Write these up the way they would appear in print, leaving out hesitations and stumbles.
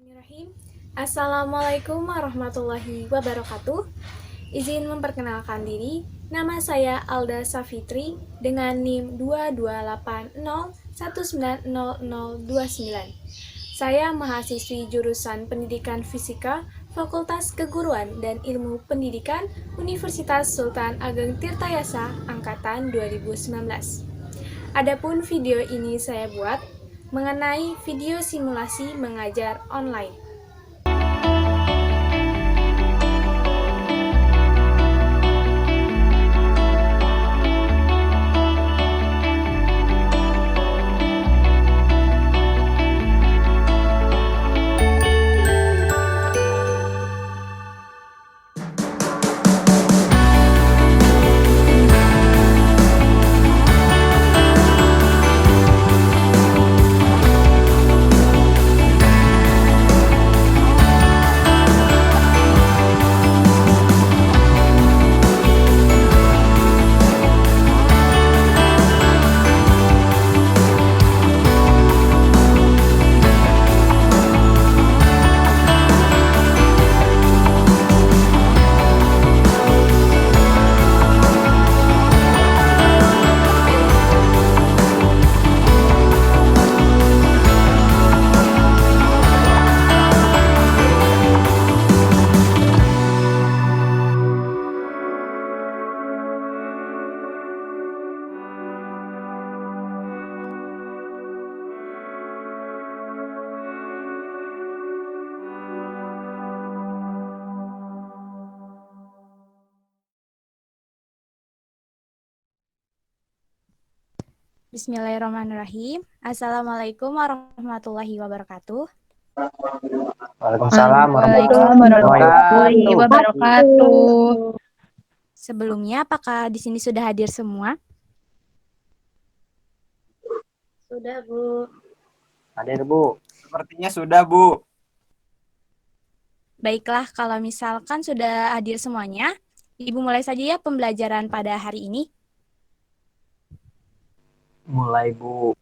Bismillahirrahmanirrahim. Assalamualaikum warahmatullahi wabarakatuh. Izin memperkenalkan diri, nama saya Alda Safitri dengan NIM 2280190029. Saya mahasiswi jurusan Pendidikan Fisika, Fakultas Keguruan dan Ilmu Pendidikan, Universitas Sultan Ageng Tirtayasa Angkatan 2019. Adapun video ini saya buat mengenai video simulasi mengajar online. Bismillahirrahmanirrahim. Assalamualaikum warahmatullahi wabarakatuh. Waalaikumsalam warahmatullahi wabarakatuh. Sebelumnya, apakah di sini sudah hadir semua? Sudah, Bu. Hadir, Bu. Sepertinya sudah, Bu. Baiklah, kalau misalkan sudah hadir semuanya, Ibu mulai saja ya pembelajaran pada hari ini. Mulai, Bu.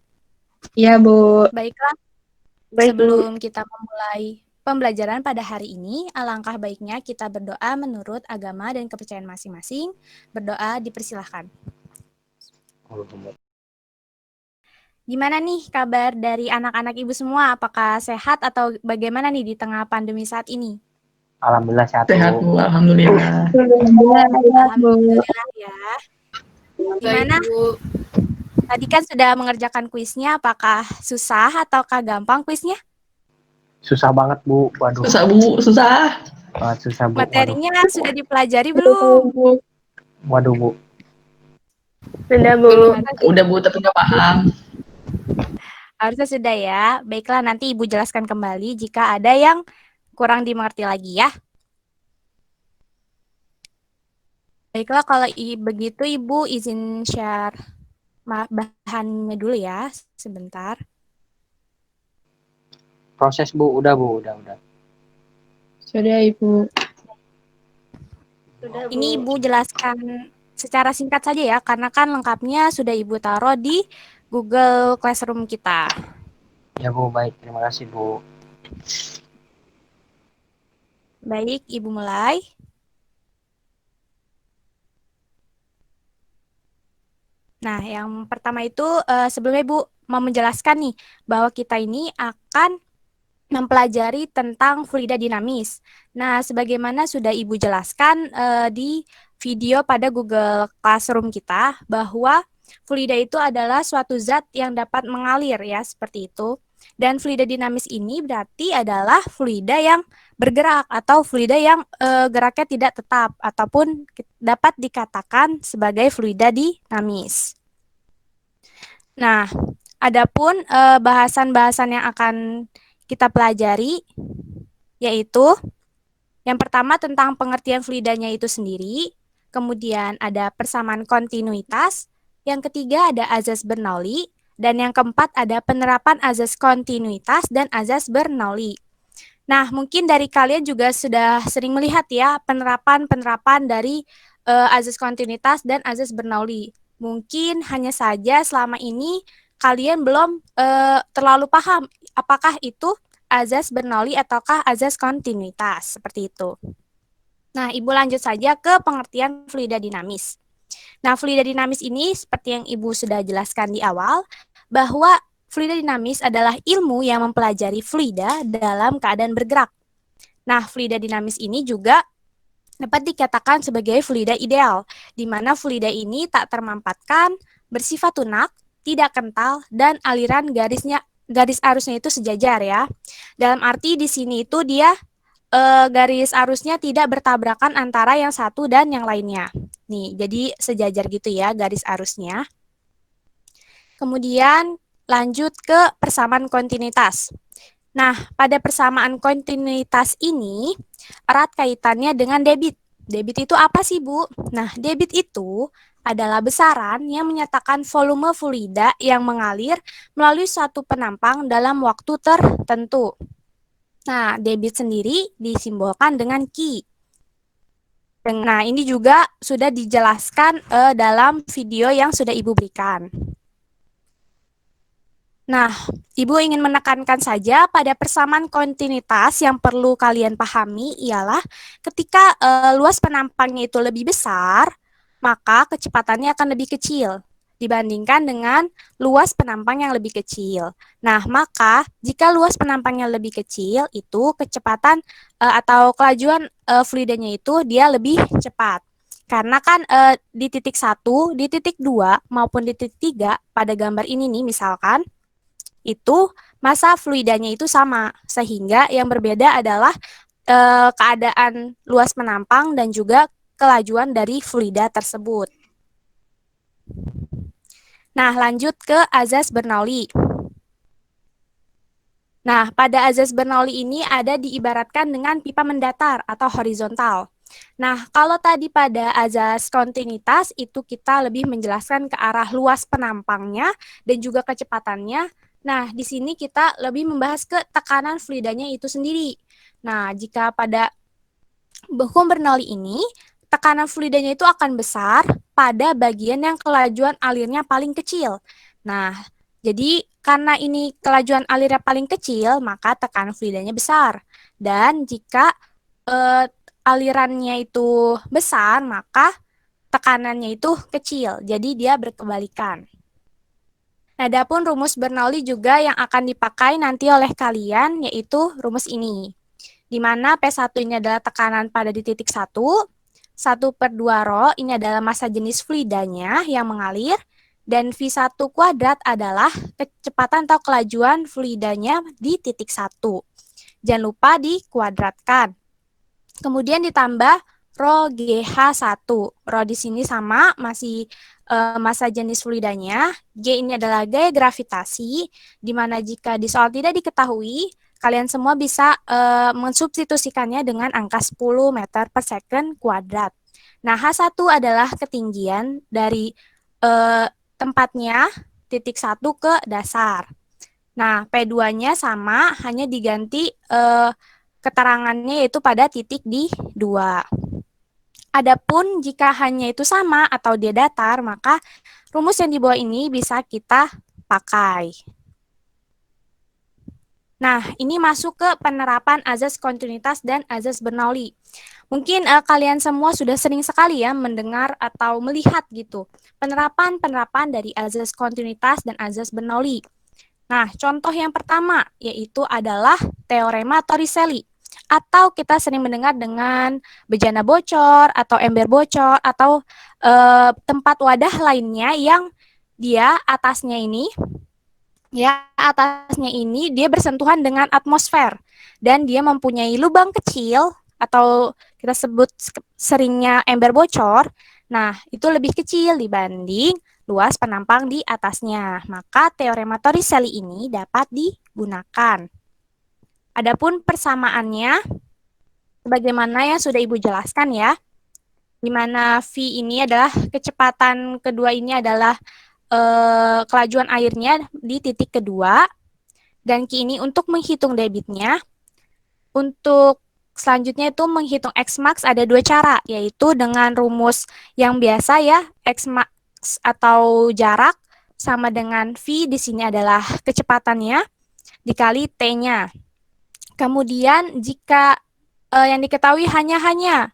Iya, Bu. Baiklah, Baik, Bu. sebelum kita memulai pembelajaran pada hari ini, alangkah baiknya kita berdoa menurut agama dan kepercayaan masing-masing. Berdoa dipersilahkan. Gimana nih kabar dari anak-anak Ibu semua? Apakah sehat atau bagaimana nih di tengah pandemi saat ini? Alhamdulillah sehat, Sehat, Bu. Bu. Alhamdulillah. Alhamdulillah ya. Gimana? Baik, Bu. Tadi kan sudah mengerjakan kuisnya, apakah susah ataukah gampang kuisnya? Susah banget, Bu. Waduh. Susah, Bu. Susah. Banget susah, Bu. Materinya sudah dipelajari belum? Waduh, Bu. Sudah, Bu. Udah, Bu, tapi nggak paham. Harusnya sudah ya. Baiklah, nanti Ibu jelaskan kembali jika ada yang kurang dimengerti lagi ya. Baiklah, kalau begitu Ibu izin share bahannya dulu ya, sebentar. Proses, Bu. Udah, Bu. Udah. Sudah, Ibu. Sudah, Bu. Ini Ibu jelaskan secara singkat saja ya, karena kan lengkapnya sudah Ibu taruh di Google Classroom kita. Ya, Bu. Baik. Terima kasih, Bu. Baik, Ibu mulai. Nah, yang pertama itu sebelumnya Ibu mau menjelaskan nih bahwa kita ini akan mempelajari tentang fluida dinamis. Nah, sebagaimana sudah Ibu jelaskan di video pada Google Classroom kita bahwa fluida itu adalah suatu zat yang dapat mengalir ya, seperti itu. Dan fluida dinamis ini berarti adalah fluida yang bergerak atau fluida yang geraknya tidak tetap ataupun dapat dikatakan sebagai fluida dinamis. Nah, adapun bahasan-bahasan yang akan kita pelajari yaitu yang pertama tentang pengertian fluidanya itu sendiri, kemudian ada persamaan kontinuitas, yang ketiga ada azas Bernoulli, dan yang keempat ada penerapan azas kontinuitas dan azas Bernoulli. Nah, mungkin dari kalian juga sudah sering melihat ya penerapan dari azas kontinuitas dan azas Bernoulli. Mungkin hanya saja selama ini kalian belum terlalu paham apakah itu azas Bernoulli ataukah azas kontinuitas, seperti itu. Nah, Ibu lanjut saja ke pengertian fluida dinamis. Nah, fluida dinamis ini seperti yang Ibu sudah jelaskan di awal, bahwa fluida dinamis adalah ilmu yang mempelajari fluida dalam keadaan bergerak. Nah, fluida dinamis ini juga dapat dikatakan sebagai fluida ideal, di mana fluida ini tak termampatkan, bersifat lunak, tidak kental, dan aliran garis arusnya itu sejajar ya. Dalam arti di sini itu dia garis arusnya tidak bertabrakan antara yang satu dan yang lainnya. Nih, jadi sejajar gitu ya garis arusnya. Kemudian lanjut ke persamaan kontinuitas. Nah, pada persamaan kontinuitas ini erat kaitannya dengan debit. Debit itu apa sih, Bu? Nah, debit itu adalah besaran yang menyatakan volume fluida yang mengalir melalui suatu penampang dalam waktu tertentu. Nah, debit sendiri disimbolkan dengan Q. Nah, ini juga sudah dijelaskan dalam video yang sudah Ibu berikan. Nah, Ibu ingin menekankan saja pada persamaan kontinuitas yang perlu kalian pahami ialah ketika luas penampangnya itu lebih besar, maka kecepatannya akan lebih kecil dibandingkan dengan luas penampang yang lebih kecil. Nah, maka jika luas penampangnya lebih kecil, itu kecepatan atau kelajuan fluidanya itu dia lebih cepat. Karena kan di titik 1, di titik 2, maupun di titik 3 pada gambar ini nih misalkan, itu massa fluidanya itu sama. Sehingga yang berbeda adalah keadaan luas penampang dan juga kelajuan dari fluida tersebut. Nah, lanjut ke azas Bernoulli. Nah, pada azas Bernoulli ini ada diibaratkan dengan pipa mendatar atau horizontal. Nah, kalau tadi pada azas kontinuitas itu kita lebih menjelaskan ke arah luas penampangnya dan juga kecepatannya. Nah, di sini kita lebih membahas ke tekanan fluidanya itu sendiri. Nah, jika pada hukum Bernoulli ini, tekanan fluidanya itu akan besar pada bagian yang kelajuan alirnya paling kecil. Nah, jadi karena ini kelajuan alirnya paling kecil, maka tekanan fluidanya besar. Dan jika alirannya itu besar, maka tekanannya itu kecil. Jadi dia berkebalikan. Nah, adapun rumus Bernoulli juga yang akan dipakai nanti oleh kalian, yaitu rumus ini. Di mana P1 ini adalah tekanan pada di titik 1, 1/2 rho ini adalah massa jenis fluidanya yang mengalir, dan V1 kuadrat adalah kecepatan atau kelajuan fluidanya di titik 1. Jangan lupa dikuadratkan. Kemudian ditambah rho GH1. Rho di sini sama, masih massa jenis fluidanya. G ini adalah gaya gravitasi, di mana jika di soal tidak diketahui, kalian semua bisa mensubstitusikannya dengan angka 10 meter per second kuadrat. Nah, H1 adalah ketinggian dari tempatnya titik 1 ke dasar. Nah, P2-nya sama, hanya diganti keterangannya yaitu pada titik di 2. Adapun jika hanya itu sama atau dia datar, maka rumus yang di bawah ini bisa kita pakai. Nah, ini masuk ke penerapan azas kontinuitas dan azas Bernoulli. Mungkin kalian semua sudah sering sekali ya mendengar atau melihat gitu penerapan-penerapan dari azas kontinuitas dan azas Bernoulli. Nah, contoh yang pertama yaitu adalah teorema Torricelli, atau kita sering mendengar dengan bejana bocor atau ember bocor atau tempat wadah lainnya yang dia atasnya ini dia bersentuhan dengan atmosfer dan dia mempunyai lubang kecil atau kita sebut seringnya ember bocor. Nah, itu lebih kecil dibanding luas penampang di atasnya. Maka teorema Torricelli ini dapat digunakan. Adapun persamaannya sebagaimana yang sudah Ibu jelaskan ya, di mana V ini adalah kecepatan kedua ini adalah kelajuan airnya di titik kedua, dan Q ini untuk menghitung debitnya. Untuk selanjutnya itu menghitung Xmax ada 2 cara, yaitu dengan rumus yang biasa ya, Xmax atau jarak sama dengan V di sini adalah kecepatannya dikali T-nya. Kemudian jika yang diketahui hanya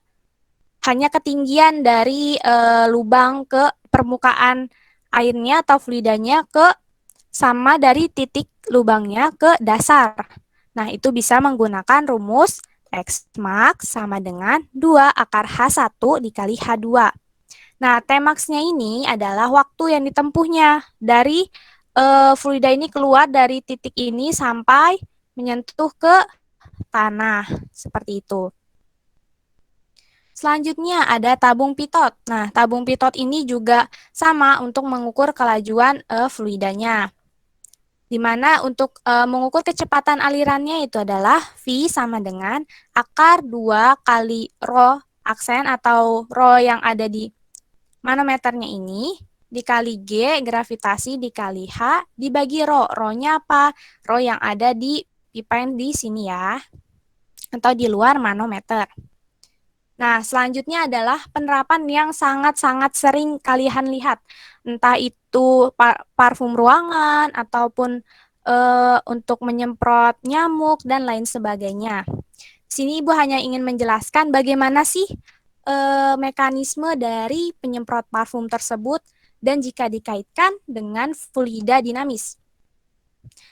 ketinggian dari lubang ke permukaan airnya atau fluidanya sama dari titik lubangnya ke dasar. Nah, itu bisa menggunakan rumus X max sama dengan 2 akar H1 dikali H2. Nah, Tmax-nya ini adalah waktu yang ditempuhnya dari fluida ini keluar dari titik ini sampai menyentuh ke tanah, seperti itu. Selanjutnya ada tabung pitot. Nah, tabung pitot ini juga sama untuk mengukur kelajuan fluidanya. Di mana untuk mengukur kecepatan alirannya itu adalah V sama dengan akar 2 kali rho aksen atau rho yang ada di manometernya ini dikali G gravitasi dikali H dibagi rho. Rho-nya apa? Rho yang ada di pipa yang di sini ya, atau di luar manometer. Nah, selanjutnya adalah penerapan yang sangat-sangat sering kalian lihat. Entah itu parfum ruangan, ataupun untuk menyemprot nyamuk, dan lain sebagainya. Di sini Ibu hanya ingin menjelaskan bagaimana sih mekanisme dari penyemprot parfum tersebut, dan jika dikaitkan dengan fluida dinamis.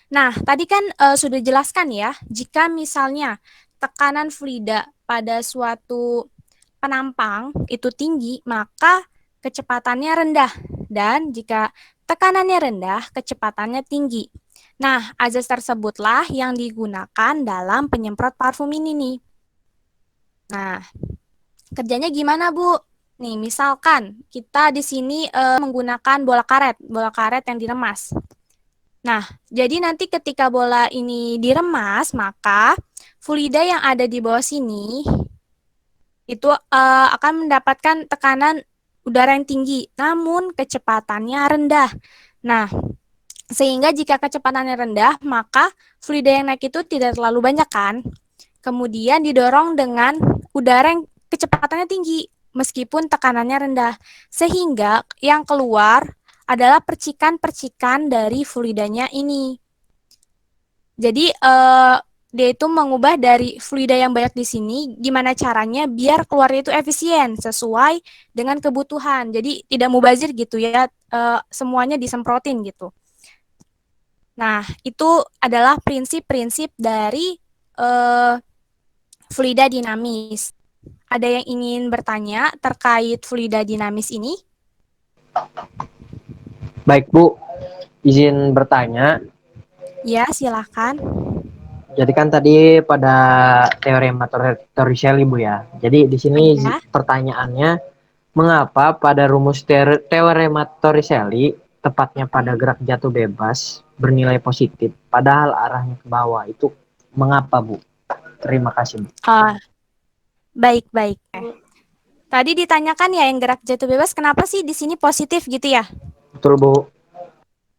Nah, tadi kan sudah jelaskan ya, jika misalnya tekanan fluida pada suatu penampang itu tinggi, maka kecepatannya rendah. Dan jika tekanannya rendah, kecepatannya tinggi. Nah, azas tersebutlah yang digunakan dalam penyemprot parfum ini nih. Nah, kerjanya gimana, Bu? Nih, misalkan kita di sini menggunakan bola karet yang diremas. Nah, jadi nanti ketika bola ini diremas, maka fluida yang ada di bawah sini itu akan mendapatkan tekanan udara yang tinggi, namun kecepatannya rendah. Nah, sehingga jika kecepatannya rendah, maka fluida yang naik itu tidak terlalu banyak kan. Kemudian didorong dengan udara yang kecepatannya tinggi, meskipun tekanannya rendah. Sehingga yang keluar adalah percikan-percikan dari fluidanya ini. Jadi, dia itu mengubah dari fluida yang banyak di sini, gimana caranya biar keluarnya itu efisien, sesuai dengan kebutuhan. Jadi tidak mubazir gitu ya, semuanya disemprotin gitu. Nah, itu adalah prinsip-prinsip dari fluida dinamis. Ada yang ingin bertanya terkait fluida dinamis ini? Baik Bu, izin bertanya. Ya, silakan. Jadi kan tadi pada teorema Torricelli Bu ya. Jadi di sini Ya. pertanyaannya, mengapa pada rumus teorema Torricelli, tepatnya pada gerak jatuh bebas bernilai positif, padahal arahnya ke bawah, itu mengapa Bu? Terima kasih Bu. Baik. Tadi ditanyakan ya yang gerak jatuh bebas, kenapa sih di sini positif gitu ya? Betul Bu.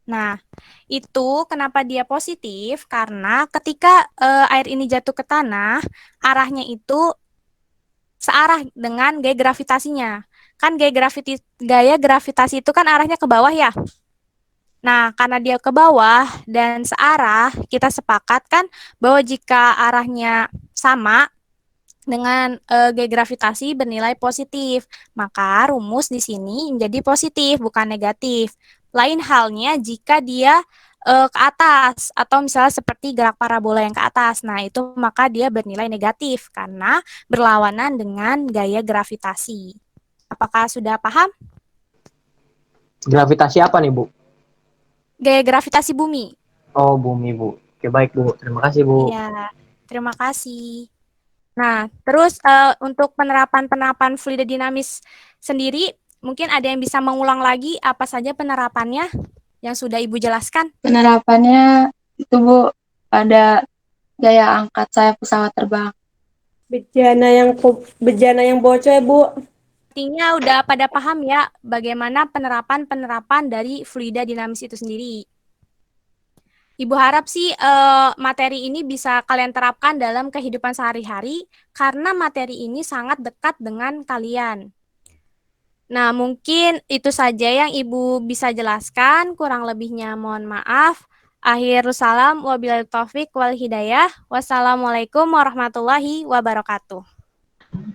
Nah, itu kenapa dia positif? Karena ketika air ini jatuh ke tanah, arahnya itu searah dengan gaya gravitasinya. Kan gaya gravitasi itu kan arahnya ke bawah ya. Nah, karena dia ke bawah dan searah, kita sepakatkan bahwa jika arahnya sama dengan gaya gravitasi bernilai positif, maka rumus di sini menjadi positif, bukan negatif. Lain halnya jika dia ke atas, atau misalnya seperti gerak parabola yang ke atas. Nah, itu maka dia bernilai negatif karena berlawanan dengan gaya gravitasi. Apakah sudah paham? Gravitasi apa nih Bu? Gaya gravitasi bumi. Oh, bumi Bu. Oke, baik Bu. Terima kasih Bu. Iya, terima kasih. Nah, terus untuk penerapan fluida dinamis sendiri, mungkin ada yang bisa mengulang lagi apa saja penerapannya yang sudah Ibu jelaskan? Penerapannya itu Bu, ada gaya angkat sayap pesawat terbang. Bejana yang bocor, Bu. Artinya udah pada paham ya bagaimana penerapan dari fluida dinamis itu sendiri. Ibu harap sih materi ini bisa kalian terapkan dalam kehidupan sehari-hari karena materi ini sangat dekat dengan kalian. Nah, mungkin itu saja yang Ibu bisa jelaskan. Kurang lebihnya mohon maaf. Akhirus salam wabillahi taufik wal hidayah. Wassalamualaikum warahmatullahi wabarakatuh.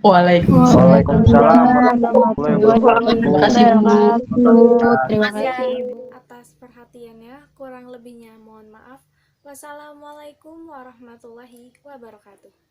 Waalaikumsalam. Waalaikumsalam warahmatullahi Terima wabarakatuh. kasih, Bu. Terima Terima kasih. kasih Ibu atas perhatiannya. Kurang lebihnya mohon maaf. Wassalamualaikum warahmatullahi wabarakatuh.